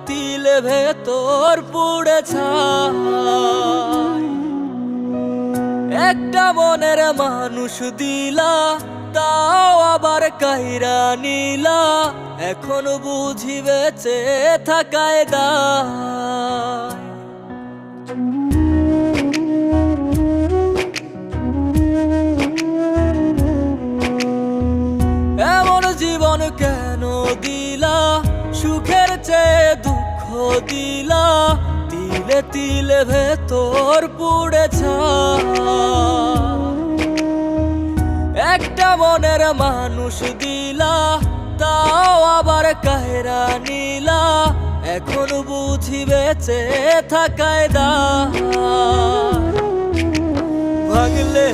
তিলে ভেতর পুড়ে ছাই। একটা মনের মানুষ দিলা, তাও আবার কাইরা নিলা, এখন বুঝি বেঁচে থাকায় দায়। এমন জীবন কেন দিলা, সুখের চেয়ে দুঃখ দিলা, তিলে তিলে ভেতর পুড়ে ছাই। একটা মনের মানুষ দিলা, তাও আবার কাহেরা নিলা, এখন বুঝি বেঁচে থাকায় দায়।